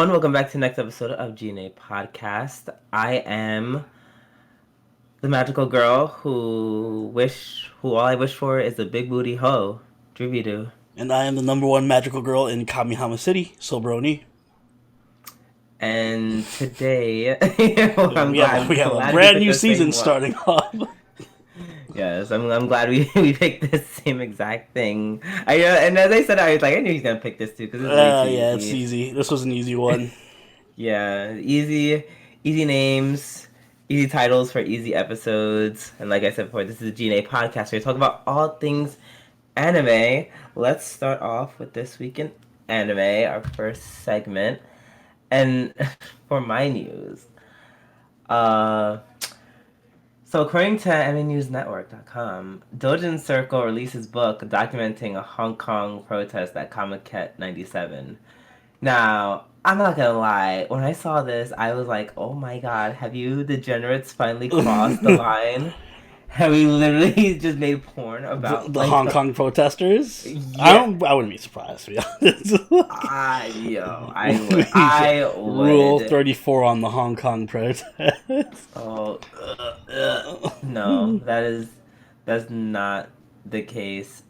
everyone, welcome back to the next episode of G&A Podcast. I am the magical girl who all I wish for is a big booty hoe. Drooby-doo. And I am the number one magical girl in Kamihama City, Sobroni. And today, we have a brand new season starting off. Yes, I'm glad we picked this same exact thing. And as I said, I was like, I knew he's gonna pick this too because it's easy. This was an easy one. Yeah, easy names, easy titles for easy episodes, and like I said before, this is a G&A podcast where we talk about all things anime. Let's start off with this week in anime, our first segment, and for my news, So according to AnimeNewsNetwork.com, Dojin Circle releases book documenting a Hong Kong protest at Comiket 97. Now, I'm not gonna lie, when I saw this, I was like, oh my god, have you degenerates finally crossed the line? Have we literally just made porn about the Hong Kong protesters? Yeah. I wouldn't be surprised, to be honest. I would. Rule 34 on the Hong Kong protest. Oh, no, that's not the case.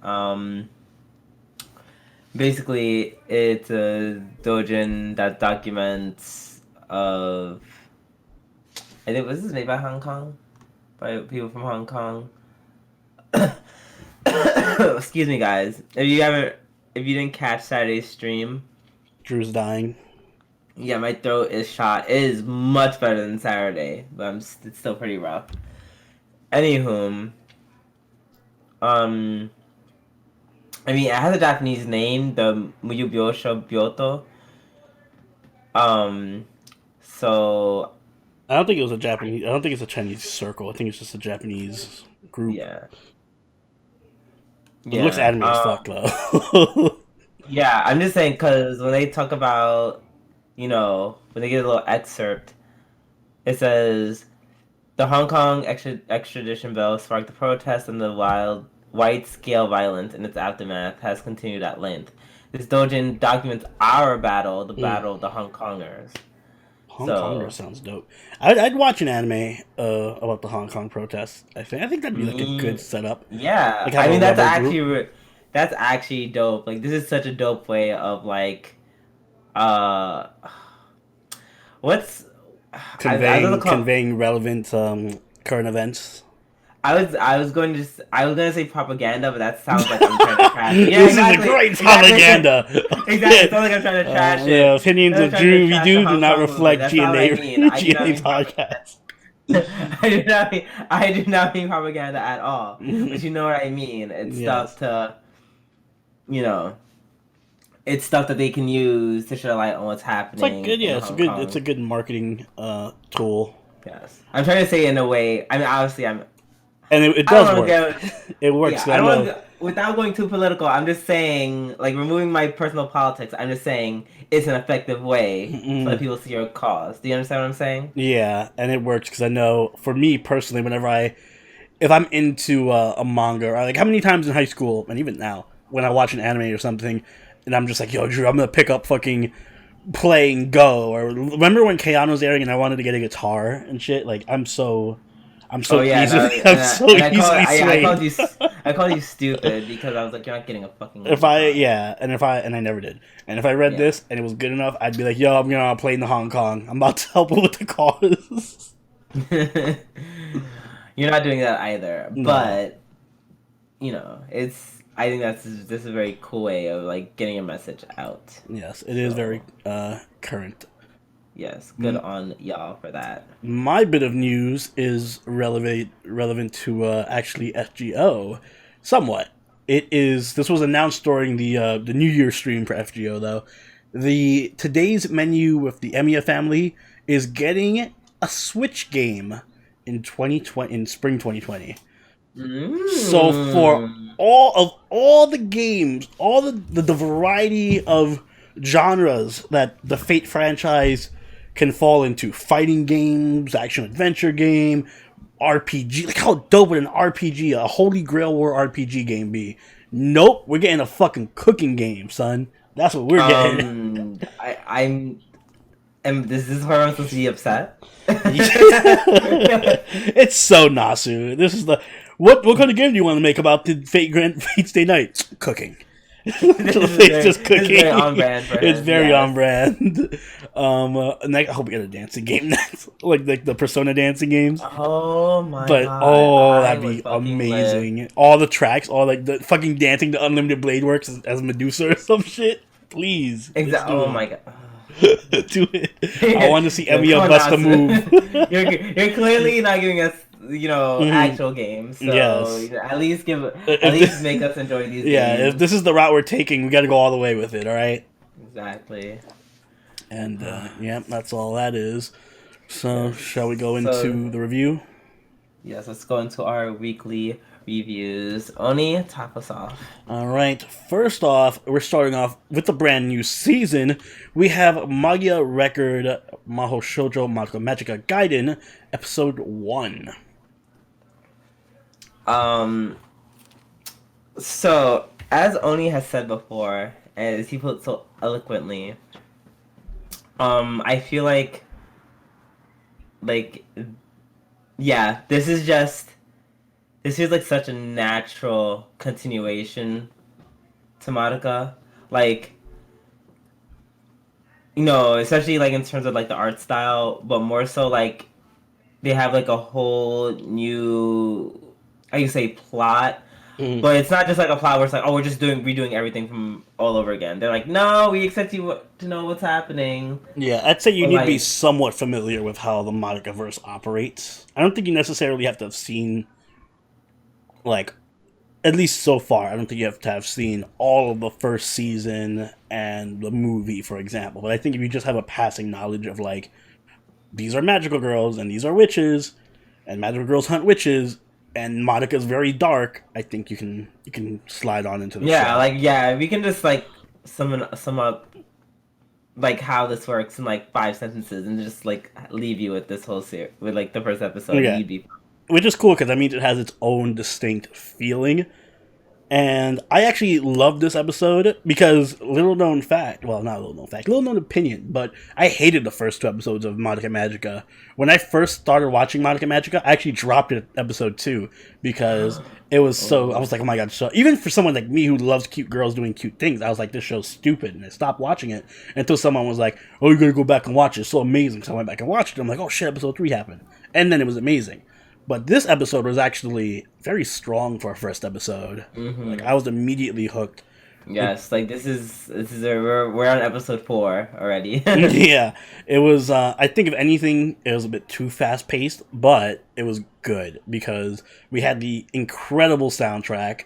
Basically, it's a doujin that documents of. I think was this made by Hong Kong, by people from Hong Kong. Excuse me, guys. If you didn't catch Saturday's stream, Drew's dying. Yeah, my throat is shot. It is much better than Saturday, but it's still pretty rough. Anywho, I mean, it has a Japanese name, the Muyubyosho Byoto. So I don't think it was a Japanese. I don't think it's a Chinese circle. I think it's just a Japanese group. Yeah. It looks anime as fuck though. Yeah, I'm just saying because when they talk about, when they get a little excerpt, it says the Hong Kong extradition bill sparked the protests and the wide-scale violence in its aftermath has continued at length. This doujin documents our battle, the battle of the Hong Kongers. Hong Kongers sounds dope. I'd watch an anime about the Hong Kong protests. I think that'd be like a good setup. Yeah, like I mean that's actually dope. Like this is such a dope way of like, what's conveying relevant current events. I was going to say propaganda, but that sounds like I'm trying to trash it. Yeah, this is a great propaganda. Exactly. It sounds like I'm trying to trash it. Yeah, opinions of Drew do not reflect G&A podcast. I do not mean propaganda at all. But you know what I mean. It's stuff to, it's stuff that they can use to shed light on what's happening. It's like it's a good marketing tool. Yes, I'm trying to say it in a way. I mean, obviously, and it does work. It works. Yeah, without going too political, I'm just saying, like, removing my personal politics, I'm just saying it's an effective way so that people see your cause. Do you understand what I'm saying? Yeah, and it works because I know, for me personally, if I'm into a manga, like how many times in high school, and even now, when I watch an anime or something, and I'm just like, yo, Drew, I'm going to pick up fucking playing Go, or remember when K-On! Was airing and I wanted to get a guitar and shit? Like, I'm so easily swayed. I called you stupid because I was like, you're not getting a fucking. And I never did. And if I read this and it was good enough, I'd be like, yo, I'm gonna play in the Hong Kong. I'm about to help with the cause. You're not doing that either, No. But I think this is a very cool way of like getting a message out. Yes, it is very current. Yes, good on y'all for that. My bit of news is relevant to actually FGO, somewhat. This was announced during the New Year stream for FGO though. Today's menu with the Emiya family is getting a Switch game in spring 2020. So for all the games, all the variety of genres that the Fate franchise can fall into, fighting games, action adventure game, RPG. Like, how dope would an RPG, a Holy Grail War RPG game be? Nope, we're getting a fucking cooking game, son. That's what we're getting. And this is where I'm supposed to be upset. It's so Nasu. This is the what kind of game do you want to make about the Fate's Day Night? Cooking. It's just cooking. This is very on brand for him. It's very on brand. And I hope we get a dancing game next, like the Persona dancing games. Oh my But god! that'd be amazing. All the tracks, all like the fucking dancing, the Unlimited Blade Works as Medusa or some shit. Please. Exactly. Oh my god. Do it. I want to see Emiya bust a move. You're clearly not giving us, actual games. So Yes. at least make us enjoy these games. Yeah, if this is the route we're taking, we got to go all the way with it. All right. Exactly. And that's all that is. So shall we go into the review? Yes, let's go into our weekly reviews. Oni, top us off. All right. First off, we're starting off with the brand new season. We have Magia Record Maho Shoujo Madoka Magica Gaiden, episode 1. So, as Oni has said before, and as he put it so eloquently, I feel like, yeah, this feels like such a natural continuation to Madoka. Like, especially like in terms of like the art style, but more so like they have like a whole new, how you say, plot. But it's not just like a plot where it's like, oh, we're just redoing everything from all over again. They're like, no, we expect you to know what's happening. Yeah, I'd say you need to be somewhat familiar with how the Madoka verse operates. I don't think you necessarily have to have seen, like, at least so far, I don't think you have to have seen all of the first season and the movie, for example. But I think if you just have a passing knowledge of, like, these are magical girls and these are witches, and magical girls hunt witches, and Madoka's very dark, I think you can slide on into the show. We can just like sum up like how this works in like 5 sentences and just like leave you with this whole series with like the first episode. Yeah. Which is cool because that means it has its own distinct feeling. And I actually love this episode because little known opinion, but I hated the first 2 episodes of Madoka Magica. When I first started watching Madoka Magica, I actually dropped it at episode 2 because it was so, I was like, oh my god, so even for someone like me who loves cute girls doing cute things, I was like, this show's stupid, and I stopped watching it until someone was like, oh, you gotta go back and watch it, it's so amazing. So I went back and watched it, I'm like, oh shit, episode 3 happened. And then it was amazing. But this episode was actually very strong for a first episode. Like, I was immediately hooked. Yes, like we're on episode 4 already. Yeah, it was. I think if anything, it was a bit too fast paced, but it was good because we had the incredible soundtrack,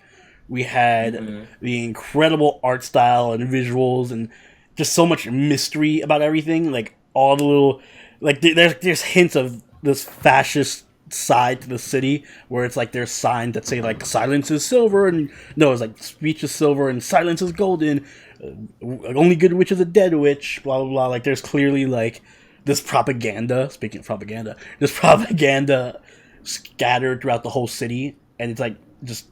we had the incredible art style and visuals, and just so much mystery about everything. Like all the little, like there's hints of this fascist side to the city where it's like there's signs that say like silence is silver, and no, it's like speech is silver and silence is golden, only good witch is a dead witch, blah blah blah. Like there's clearly like this propaganda, speaking of propaganda, this propaganda scattered throughout the whole city, and it's like just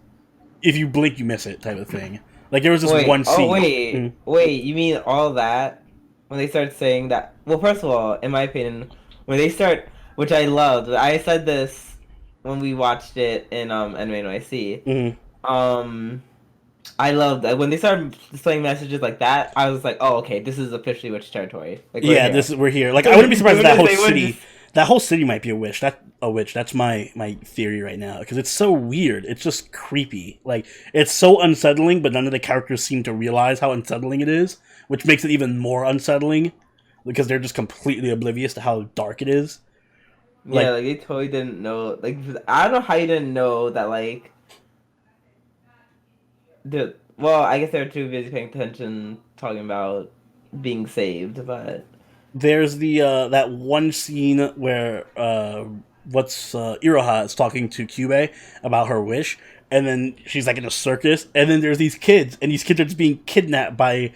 if you blink you miss it type of thing. Like there was this one scene. Wait, you mean all that when they start saying that? Well, first of all, in my opinion, when they start, which I loved. I said this when we watched it in Anime NYC. I loved that when they started displaying messages like that. I was like, "Oh, okay, this is officially witch territory." Like, we're here. Like, I wouldn't be surprised if that whole city might be a witch. That's my theory right now because it's so weird. It's just creepy. Like, it's so unsettling, but none of the characters seem to realize how unsettling it is, which makes it even more unsettling because they're just completely oblivious to how dark it is. Like, like they totally didn't know. Like, I don't know how you didn't know that. Like, I guess they were too busy paying attention, talking about being saved. But there's the that one scene where Iroha is talking to Kyubey about her wish, and then she's like in a circus, and then there's these kids, and these kids are just being kidnapped by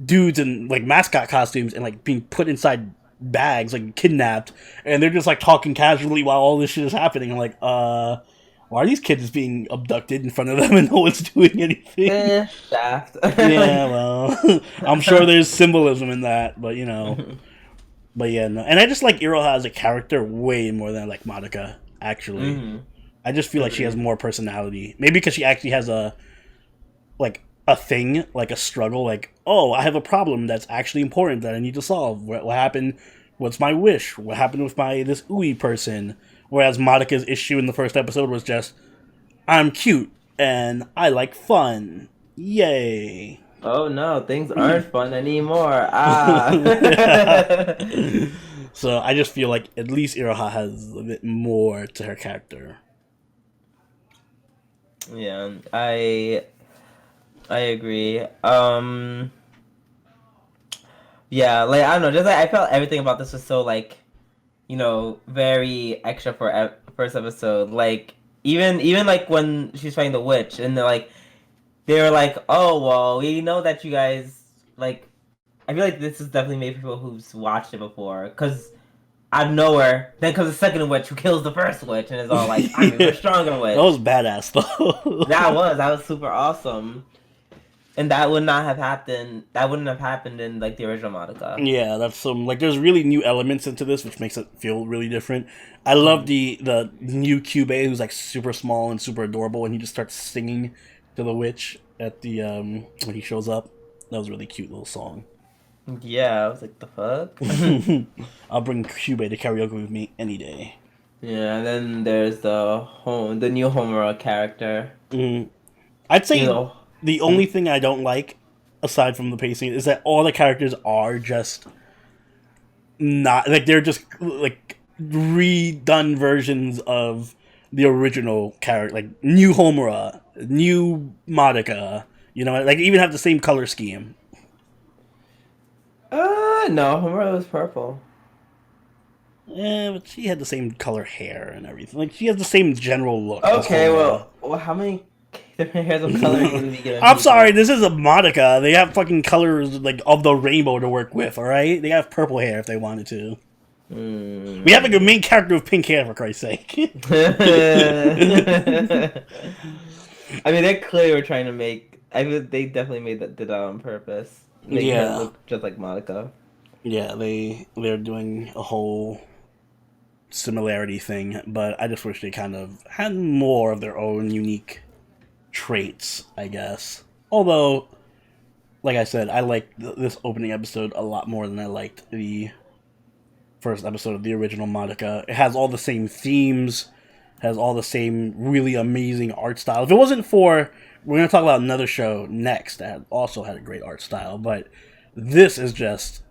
dudes in like mascot costumes and like being put inside bags, like kidnapped, and they're just like talking casually while all this shit is happening. I'm like, why are these kids just being abducted in front of them and no one's doing anything? Shaft. Yeah, well, I'm sure there's symbolism in that, but But yeah, no. And I just like Iroha as a character way more than I like Madoka, actually. Mm-hmm. I just feel like she has more personality. Maybe because she actually has a thing, like a struggle, like, oh, I have a problem that's actually important that I need to solve. What happened? What's my wish? What happened with this Ui person? Whereas Madoka's issue in the first episode was just, I'm cute and I like fun. Yay. Oh no, things aren't fun anymore. Ah. So I just feel like at least Iroha has a bit more to her character. Yeah, I agree. Yeah, like I don't know, just like I felt everything about this was so like, very extra for first episode. Like even like when she's fighting the witch and they were like, oh well, we know that you guys like. I feel like this is definitely made for people who've watched it before, because out of nowhere, then comes the second witch who kills the first witch, and is all like, I'm even stronger witch. That was badass though. That was super awesome. And that would not have happened. That wouldn't have happened in like the original Madoka. Yeah, that's some like there's really new elements into this, which makes it feel really different. I love the new Cube who's like super small and super adorable, and he just starts singing to the witch at the when he shows up. That was a really cute little song. Yeah, I was like, the fuck? I'll bring Cube to karaoke with me any day. Yeah, and then there's the new Homura character. I'd say the only thing I don't like, aside from the pacing, is that all the characters are just not like they're just like redone versions of the original character, like new Homura, new Madoka. You know, like even have the same color scheme. No, Homura was purple. Yeah, but she had the same color hair and everything. Like she has the same general look. Okay, well, how many different hairs of color are you gonna be given? I'm sorry, this is a Madoka. They have fucking colors like of the rainbow to work with. All right, they have purple hair if they wanted to. We have like a main character with pink hair, for Christ's sake. I mean, they clearly were trying to make. I mean, they definitely did that on purpose. Making her look just like Madoka. Yeah, they're doing a whole similarity thing, but I just wish they kind of had more of their own unique traits, I guess. Although, like I said, I liked this opening episode a lot more than I liked the first episode of the original Madoka. It has all the same themes, has all the same really amazing art style. If it wasn't for, we're going to talk about another show next that also had a great art style, but this is just,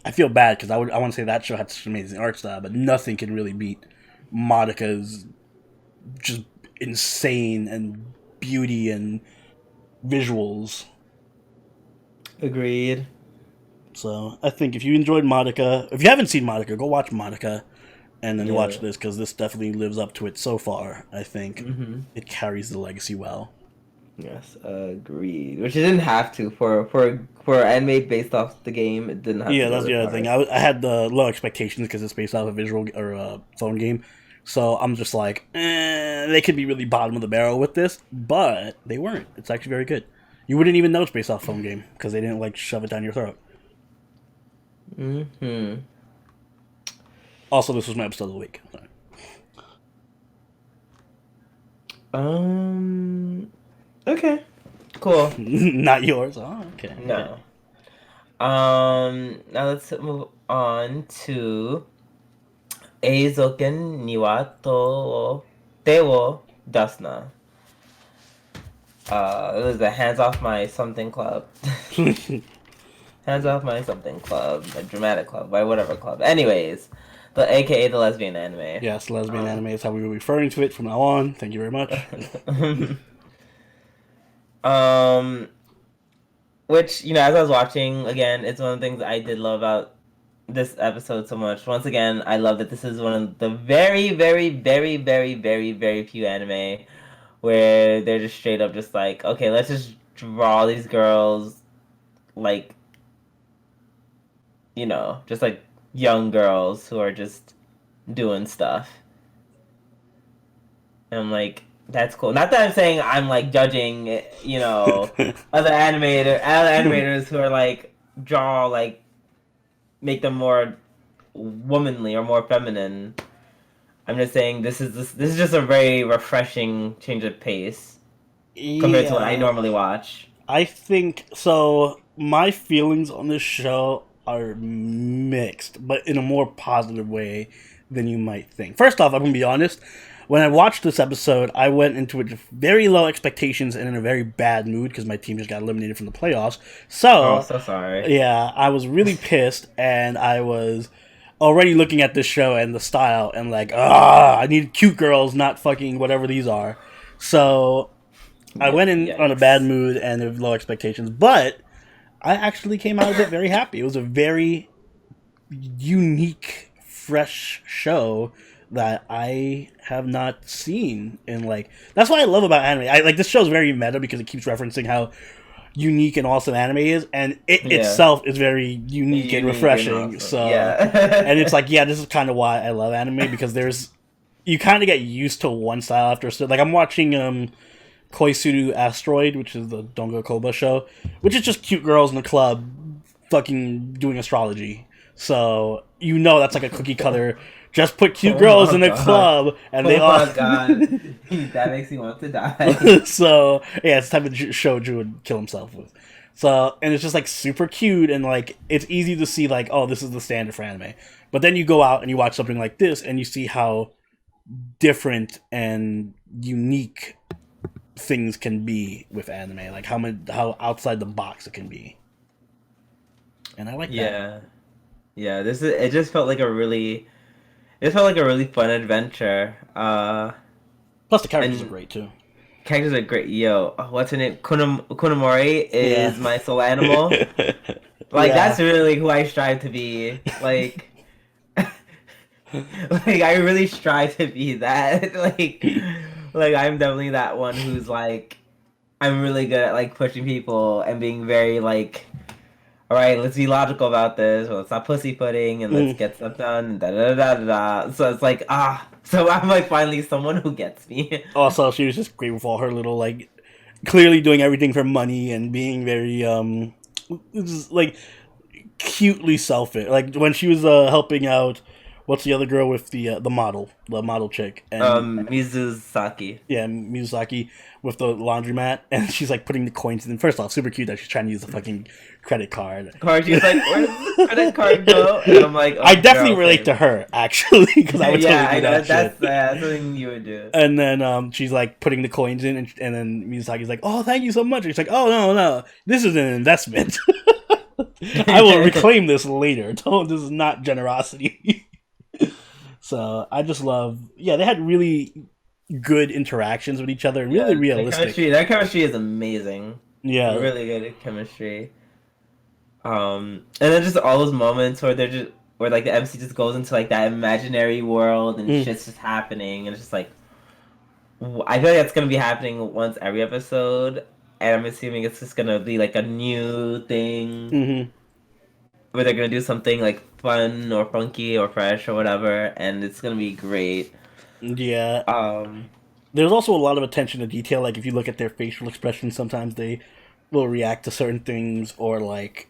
I feel bad because I want to say that show had such an amazing art style, but nothing can really beat Madoka's just insane and beauty and visuals. Agreed. So I think if you enjoyed Madoka, if you haven't seen Madoka, go watch Madoka, and then watch this, because this definitely lives up to it so far. I think it carries the legacy well. Yes, agreed. Which it didn't have to for anime based off the game. It didn't have. Yeah, to that's the other thing. I had the low expectations because it's based off a visual or a phone game. So I'm just like, they could be really bottom of the barrel with this, but they weren't. It's actually very good. You wouldn't even know it's based off a phone game because they didn't like shove it down your throat. Also, this was my episode of the week. Sorry. Okay. Cool. Not yours. Oh, okay. No. Now let's move on to Eizouken niwa te wo dasuna. It was the hands off my something club. Hands off my something club, a dramatic club, by whatever club. Anyways, aka the lesbian anime. Yes, lesbian anime is how we were referring to it from now on. Thank you very much. Which, as I was watching, again, it's one of the things I did love about this episode so much. Once again, I love that this is one of the very, very, very, very, very, very few anime where they're just straight up just like, okay, let's just draw these girls like, just like young girls who are just doing stuff. And I'm like, that's cool. Not that I'm saying I'm like judging, other animators who are like make them more womanly or more feminine. I'm just saying this is just a very refreshing change of pace compared to what I Yeah, normally watch. I think so. My feelings on this show are mixed, but in a more positive way than you might think. First off, I'm gonna be honest. When I watched this episode, I went into it with very low expectations and in a very bad mood because my team just got eliminated from the playoffs. Oh, So, so sorry. yeah, I was really pissed, and I was already looking at this show and the style and like, I need cute girls, not fucking whatever these are. So I Yeah, went in on a bad yikes. mood and with low expectations, but I actually came out of it very happy. It was a very unique, fresh show that I have not seen in like. That's what I love about anime. I like this show is very meta because it keeps referencing how unique and awesome anime is, and it Yeah. itself is very unique and Unique and refreshing. awesome. So, and it's Yeah. like, yeah, this is kind of why I love anime because there's you kind of get used to one style after so like I'm watching Koisuru Asteroid, which is the Dongo Koba show, which is just cute girls in a club fucking doing astrology. So you know that's like a cookie cutter. Just put cute Oh girls my in a god. club, and they Oh all. my god. That makes me want to die. So yeah, it's the type of show Drew would kill himself with. So and it's just like super cute and like it's easy to see like oh this is the standard for anime, but then you go out and you watch something like this and you see how different and unique things can be with anime, like how outside the box it can be, and I like that. Yeah. Yeah, this is it just felt like a really it felt like a really fun adventure. Plus the characters are And great too. characters are great. Yo, what's her name? Kunamori Yeah. is my soul animal. Like Yeah. that's really who I strive to be. Like I really strive to be that. Like I'm definitely that one who's like I'm really good at like pushing people and being very like all right, let's be logical about this. Well, let's not pussyfooting and let's Mm. get stuff done. Da da da da da. So it's like so I'm like finally someone who gets me. Also, she was just great with all her little like clearly doing everything for money and being very just, like cutely selfish. Like when she was helping out, what's the other girl with the model chick, and Mizusaki. yeah, Miyazaki with the laundromat, and she's like putting the coins in. First off, super cute that she's trying to use the fucking credit card. Card. She's like, where does the credit card go? And I'm like, I oh, definitely girl, relate same. to her actually because I would Yeah, totally do I know. that shit. That's something you would do. And then she's like putting the coins in, and then Miyazaki's like, "Oh, thank you so much." And she's like, "Oh no, no, this is an investment. I will reclaim this later. Don't. This is not generosity." So I just love. Yeah, they had really good interactions with each other and really Yeah, realistic. their chemistry is amazing. Yeah. Really good at chemistry. And then just all those moments where they're just where like the MC just goes into like that imaginary world and Mm. shit's just happening and it's just like I feel like that's gonna be happening once every episode, and I'm assuming it's just gonna be like a new thing Hmm. where they're gonna do something like fun or funky or fresh or whatever, and it's gonna be great. Yeah. Um, There's also a lot of attention to detail. Like if you look at their facial expressions, sometimes they will react to certain things, or like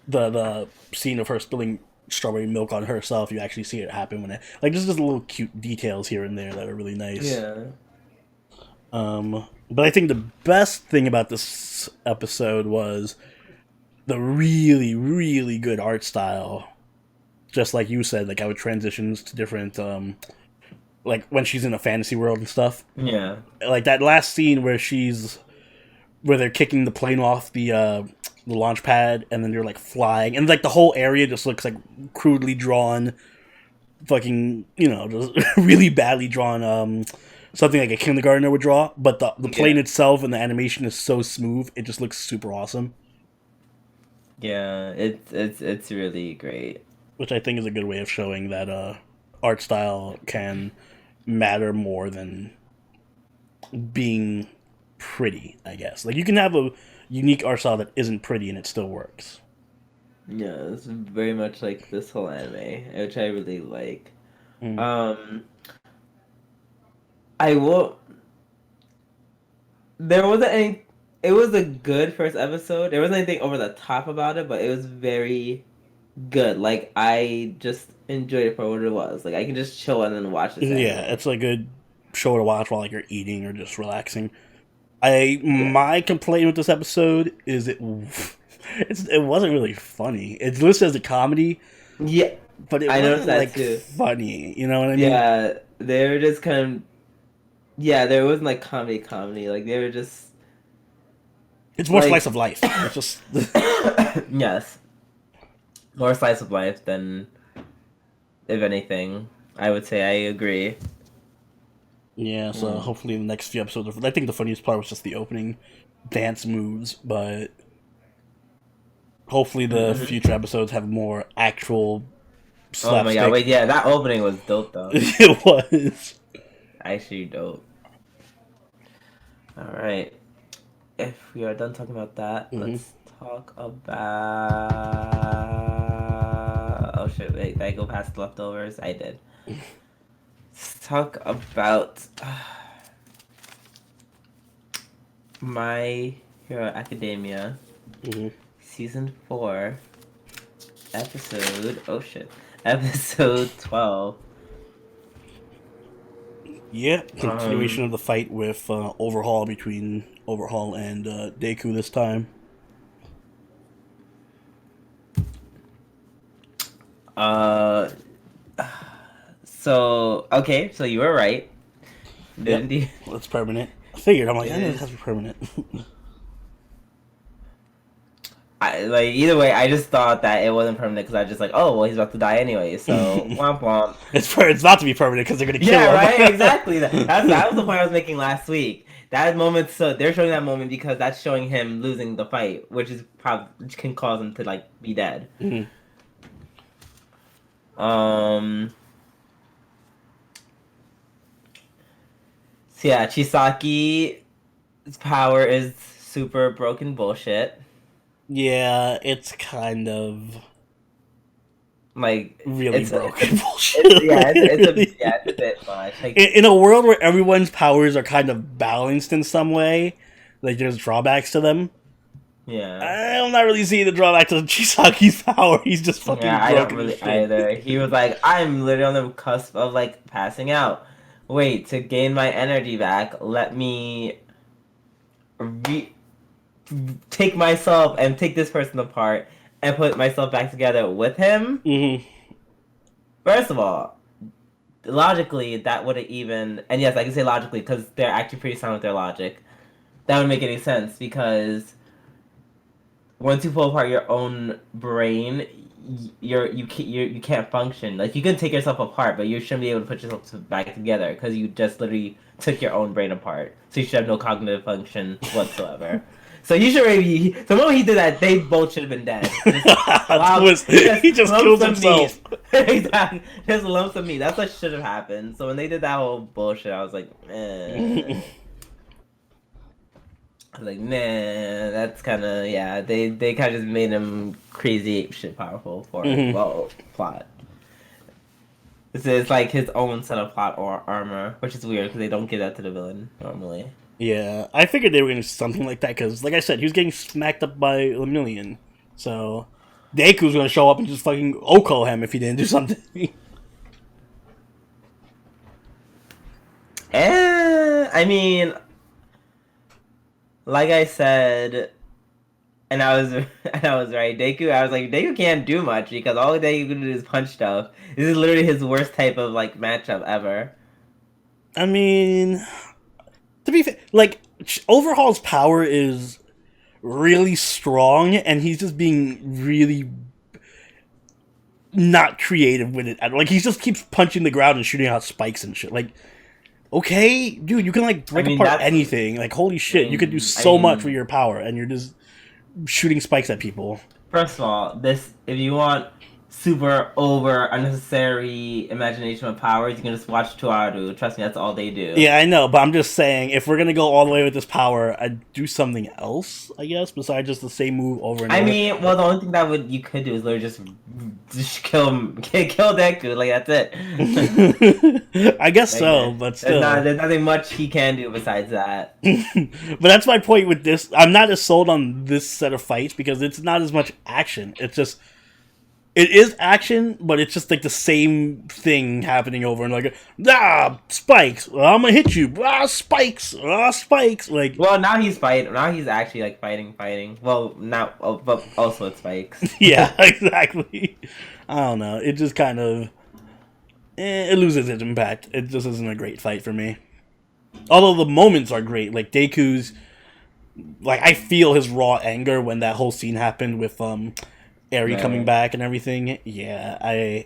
the scene of her spilling strawberry milk on herself. You actually see it happen when it like there's just little cute details here and there that are really nice. yeah, But I think the best thing about this episode was the really, really good art style. Just like you said, like how it transitions to different, like when she's in a fantasy world and stuff. yeah, Like that last scene where they're kicking the plane off the launch pad and then they're like flying and like the whole area just looks like crudely drawn, fucking just really badly drawn something like a kindergartner would draw, but the plane yeah, itself and the animation is so smooth, it just looks super awesome, yeah. It's really great. which I think is a good way of showing that art style can matter more than being pretty, I guess. Like you can have a unique art style that isn't pretty and it still works. Yeah, it's very much like this whole anime, which I really like. Mm. Um, I will. There wasn't any. It was a good first episode. There wasn't anything over the top about it, but it was very good. Like I just enjoyed it for what it was. Like I can just chill and then watch this Yeah, anime. it's a good show to watch while like you're eating or just relaxing. Yeah. My complaint with this episode is it wasn't really funny. It's listed as a comedy, Yeah, but it I noticed wasn't that like too. funny. You know what I mean? Yeah, they were just kind of yeah. There wasn't like comedy. Like they were just It's more slice like of life. It's just yes, more slice of life than if anything. I would say I agree. yeah. So Mm. hopefully the next few episodes. I think the funniest part was just the opening dance moves, but hopefully the Hmm. future episodes have more actual Oh my god! slapstick. Wait, yeah, that opening was dope though. It was. Actually, dope. All right. If we are done talking about that, Hmm. let's talk about. Oh shit! Wait, did I go past leftovers? I did. Let's talk about My Hero Academia Hmm. season 4, episode. Oh shit! Episode 12. Yeah, Um. continuation of the fight with Overhaul between Overhaul and Deku this time. Uh. So okay, so you were right. Yep, Didn't you? that's permanent. I figured. I'm like, It I know it is. has to be permanent. Like either way, I just thought that it wasn't permanent because I just like, oh well, he's about to die anyway. So womp womp. It's not to be permanent because they're gonna Yeah, kill right. him. Exactly. That was the point I was making last week. That moment. So they're showing that moment because that's showing him losing the fight, which can cause him to like be dead. Mhm. Um. So yeah, Chisaki's power is super broken bullshit. Yeah, it's kind of Like really it's a broken bullshit. yeah, Really. it's a bit much. Like In a world where everyone's powers are kind of balanced in some way, like there's drawbacks to them. yeah. I'm not really seeing the drawback to Chisaki's power. He's just Yeah, fucking I don't broken as really shit. either. He was like, I'm literally on the cusp of like passing out. Wait, to gain my energy back, let me re- take myself and take this person apart and put myself back together with him. Hmm. First of all, logically, that wouldn't even. And yes, I can say logically because they're actually pretty sound with their logic. That would make any sense because once you pull apart your own brain, you can't function. Like you can take yourself apart, but you shouldn't be able to put yourself back together because you just literally took your own brain apart. So you should have no cognitive function whatsoever. So you should already. The moment he did that, they both should have been dead. He just Lumps killed of meat. himself. Exactly, just lumps of meat. That's what should have happened. So when they did that whole bullshit, I was like, eh. I was like, nah, that's kind of yeah. They kind of just made him crazy ape shit powerful for Hmm. well plot. It's like his own set of plot or armor, which is weird because they don't give that to the villain normally. Yeah, I figured they were gonna do something like that because, like I said, he was getting smacked up by a million. So Deku's gonna show up and just fucking Oko him if he didn't do something. I mean, like I said, and I was and I was right. Deku, I was like, Deku can't do much because all Deku can do is punch stuff. This is literally his worst type of like matchup ever. I mean, to be fair, like Overhaul's power is really strong, and he's just being really not creative with it. Like he just keeps punching the ground and shooting out spikes and shit. Like, okay, dude, you can like I break mean, apart that's anything. Like, holy shit, you could do I so much with mean, your power, and you're just shooting spikes at people. first of all, this if you want super over unnecessary imagination of powers, you can just watch Tuaru. Trust me, that's all they do. Yeah, I know, but I'm just saying, if we're gonna go all the way with this power, I'd do something else, I guess, besides just the same move over and I over. mean, well, the only thing that would you could do is literally just kill him, kill Deku. Like that's it. I guess Like so, but still. there's nothing much he can do besides that. But that's my point with this. I'm not as sold on this set of fights because it's not as much action. It's just It is action, but it's just like the same thing happening over and like, spikes. I'm gonna hit you. Spikes. Spikes. Like, Well, now he's fighting. Now he's actually like fighting. Well, now, but also it spikes. yeah, exactly. I don't know. It just kind of it loses its impact. It just isn't a great fight for me. Although the moments are great, like Deku's, like I feel his raw anger when that whole scene happened with Eri coming back and everything. Yeah,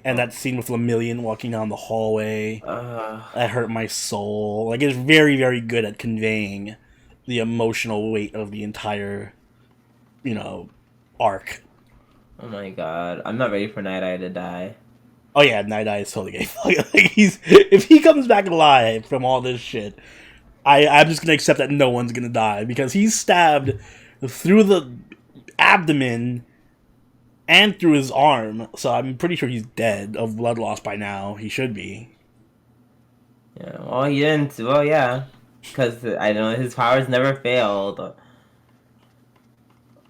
and that scene with Lemillion walking down the hallway, that hurt my soul. Like it's very, very good at conveying the emotional weight of the entire, arc. Oh my god, I'm not ready for Night Eye to die. Oh yeah, Night Eye is totally gay. Like if he comes back alive from all this shit, I'm just gonna accept that no one's gonna die because he's stabbed through the abdomen and through his arm, so I'm pretty sure he's dead of blood loss by now. He should be. Yeah, well, he didn't. Well, yeah, because I know his powers never failed.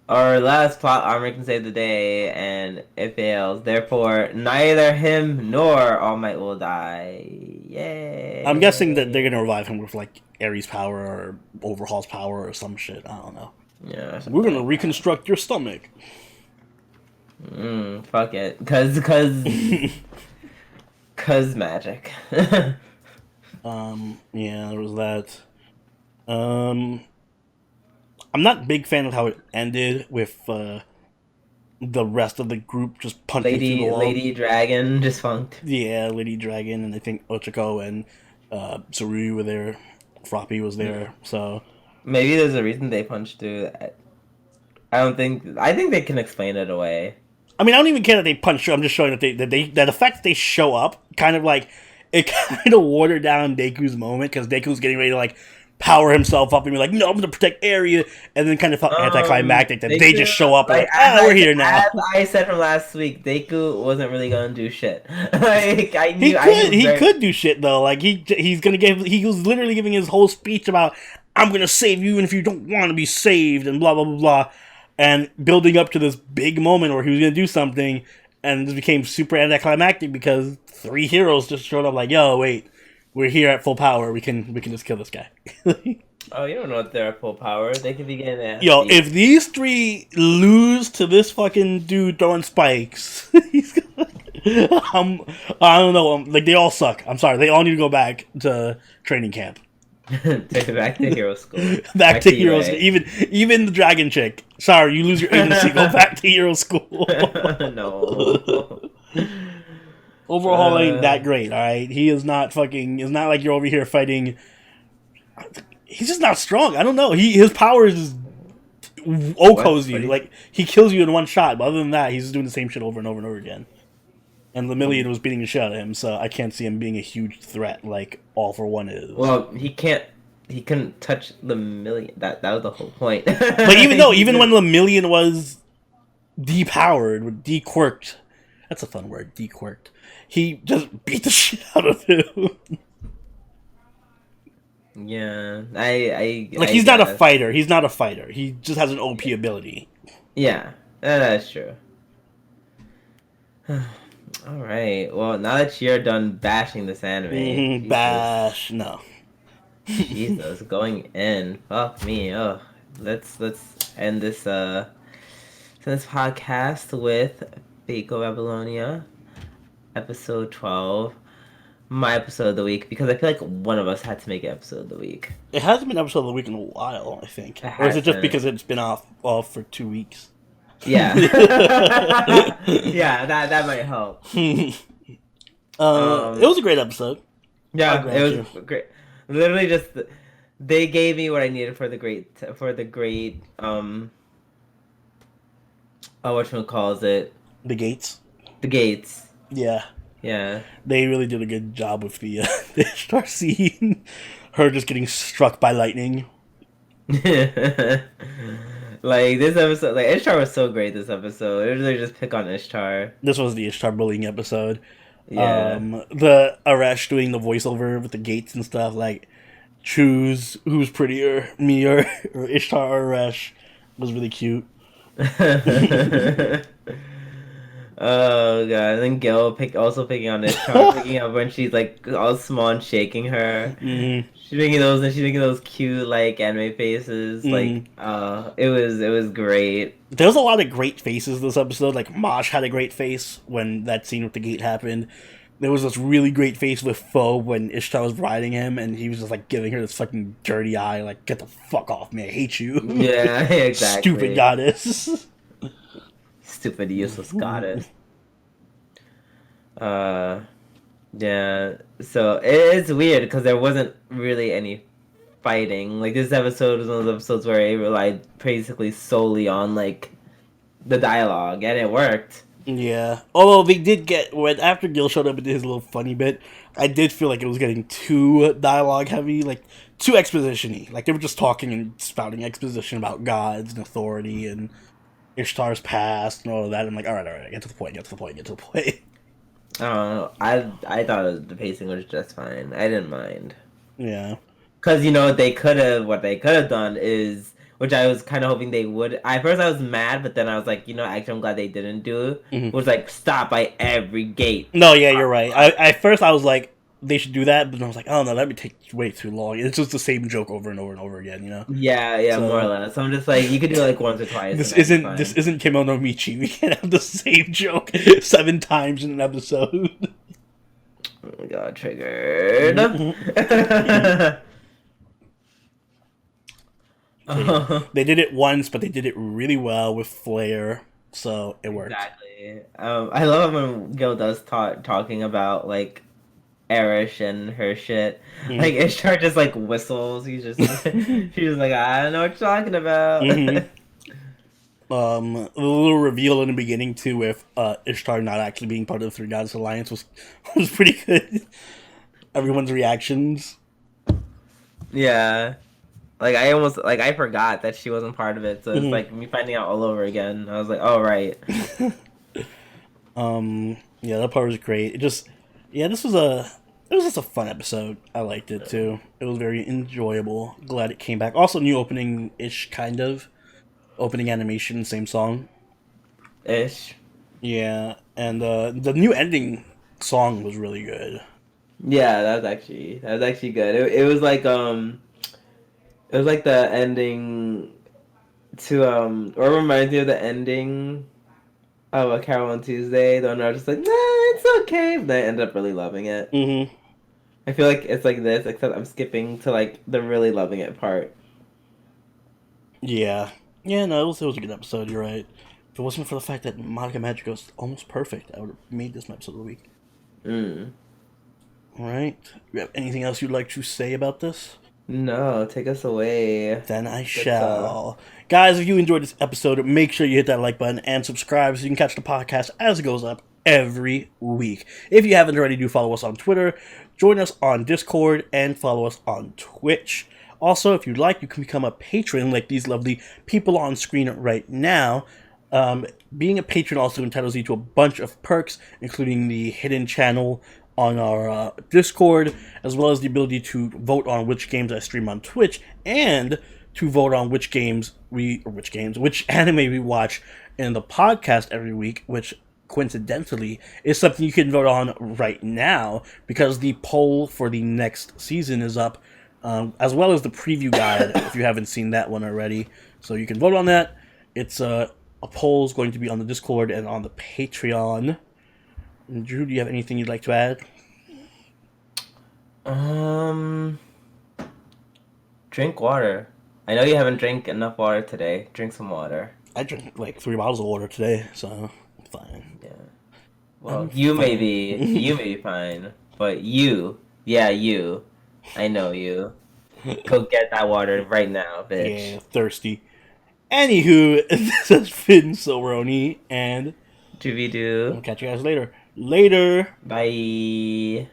Our last plot armor can save the day, and it fails. Therefore, neither him nor All Might will die. Yay! I'm guessing that they're gonna revive him with like Ares' power or Overhaul's power or some shit. I don't know. Yeah, we're gonna reconstruct your stomach. Fuck it, cause magic. Yeah, there was that. I'm not a big fan of how it ended with the rest of the group just punching through the wall. Lady Dragon just funked. Yeah, Lady Dragon, and I think Ochako and Saru were there. Froppy was there, so maybe there's a reason they punched through. I think they can explain it away. I mean, I don't even care that they punch through. I'm just showing that the fact that they show up kind of like it kind of watered down Deku's moment because Deku's getting ready to like power himself up and be like, no, I'm gonna protect Area, and then kind of felt anticlimactic that they just show up like, we're here now. As I said from last week, Deku wasn't really gonna do shit. Like I knew he could do shit though. Like he was literally giving his whole speech about I'm gonna save you, and if you don't want to be saved, and blah blah blah blah, and building up to this big moment where he was gonna do something, and this became super anticlimactic because 3 heroes just showed up like, yo, wait. We're here at full power. We can just kill this guy. Oh, you don't know if they're at full power. They could be getting that. Yo, if these 3 lose to this fucking dude throwing spikes, I don't know. Like they all suck. I'm sorry. They all need to go back to training camp. Back to hero school. Back to hero school. Even the dragon chick. Sorry, you lose your agency. Go back to hero school. No. Overhaul ain't that great, alright? He is not fucking... It's not like you're over here fighting... He's just not strong. I don't know. His power is Okos you. Like, he kills you in one shot. But other than that, he's just doing the same shit over and over and over again. And Lemillion was beating the shit out of him, so I can't see him being a huge threat like All for One is. Well, he couldn't touch Lemillion. That was the whole point. But even when Lemillion was depowered, dequirked... That's a fun word, dequirked. He just beat the shit out of him. Yeah, he's not a fighter. He's not a fighter. He just has an OP ability. Yeah, that's true. All right. Well, now that you're done bashing this anime, bash no. Jesus, going in. Fuck me. Oh, let's end this podcast with FGO Babylonia. Episode 12, my episode of the week, because I feel like one of us had to make an episode of the week. It hasn't been episode of the week in a while, I think. Or is it just because it's been off for 2 weeks? Yeah. Yeah, that might help. It was a great episode. Yeah, it was great. Literally just, they gave me what I needed for the great, whatchamacallit? The gates. The gates. Yeah. Yeah. They really did a good job with the Ishtar scene. Her just getting struck by lightning. Like, this episode, like, Ishtar was so great this episode. It was really just pick on Ishtar. This was the Ishtar bullying episode. Yeah. The Arash doing the voiceover with the gates and stuff, like, choose who's prettier, me or Ishtar or Arash, was really cute. Oh god, and then Gil also picking on Ishtar, picking up when she's like all small and shaking her. Mm-hmm. She's making those cute like anime faces. Mm-hmm. Like, it was great. There's a lot of great faces this episode. Like Mosh had a great face when that scene with the gate happened. There was this really great face with Foe when Ishtar was riding him, and he was just like giving her this fucking dirty eye, like "Get the fuck off me, I hate you." Yeah, Stupid exactly. goddess. Stupid useless goddess. Uh, yeah. So it's weird because there wasn't really any fighting. Like this episode was one of those episodes where it relied basically solely on like the dialogue, and it worked. Yeah. Although they did get when after Gil showed up and did his little funny bit, I did feel like it was getting too dialogue heavy, like too exposition-y. Like they were just talking and spouting exposition about gods and authority and Ishtar's past and all of that. I'm like, all right, get to the point, get to the point, get to the point. I don't know. I thought the pacing was just fine. I didn't mind. Yeah. Because what they could have done is, which I was kind of hoping they would. At first, I was mad, but then I was like, actually, I'm glad they didn't do. Mm-hmm. Was like stop by every gate. No, yeah, you're right. At first I was like, they should do that, but then I was like, oh no, that would take way too long. It's just the same joke over and over and over again, you know. Yeah, So- more or less. So I'm just like, you could do it like once or twice. This and that'd be isn't fine. this isn't Kimono Michi. We can't have the same joke 7 times in an episode. Oh my god, triggered. They did it once, but they did it really well with flair, so it worked. Exactly. I love when Gil does talking about like Erish and her shit. Mhm. Like Ishtar just like whistles. She's just like, I don't know what you're talking about. Mhm. A little reveal in the beginning too, with Ishtar not actually being part of the Three Goddess Alliance was pretty good. Everyone's reactions. Yeah. Like I forgot that she wasn't part of it, so it's Mhm. like me finding out all over again. I was like, oh right. Yeah, that part was great. This was just a fun episode. I liked it too. It was very enjoyable. Glad it came back. Also, new opening ish kind of opening animation, same song. Ish. Yeah, and the new ending song was really good. Yeah, that was actually good. It was like the ending to or reminds me of the ending of A Carol on Tuesday. The one where I was just like, nah, it's okay. But I ended up really loving it. Mm-hmm. I feel like it's like this, except I'm skipping to like the really loving it part. Yeah. Yeah, no, it was a good episode, you're right. If it wasn't for the fact that Madoka Magica was almost perfect, I would have made this my episode of the week. Alright. You have anything else you'd like to say about this? No, take us away. Then I shall. Guys, if you enjoyed this episode, make sure you hit that like button and subscribe so you can catch the podcast as it goes up every week. If you haven't already, do follow us on Twitter, join us on Discord, and follow us on Twitch. Also, if you'd like, you can become a patron like these lovely people on screen right now. Being a patron also entitles you to a bunch of perks, including the hidden channel on our Discord, as well as the ability to vote on which games I stream on Twitch, and to vote on which anime we watch in the podcast every week, which coincidentally is something you can vote on right now, because the poll for the next season is up, as well as the preview guide, if you haven't seen that one already. So you can vote on that. It's a poll is going to be on the Discord and on the Patreon. Drew, do you have anything you'd like to add? Drink water. I know you haven't drank enough water today. Drink some water. I drank like 3 bottles of water today, so I'm fine. Yeah. Well, you may be fine, but you, I know you. Go get that water right now, bitch. Yeah, thirsty. Anywho, this has been Soroni, and Doobie doo. I'll catch you guys later. Later! Bye.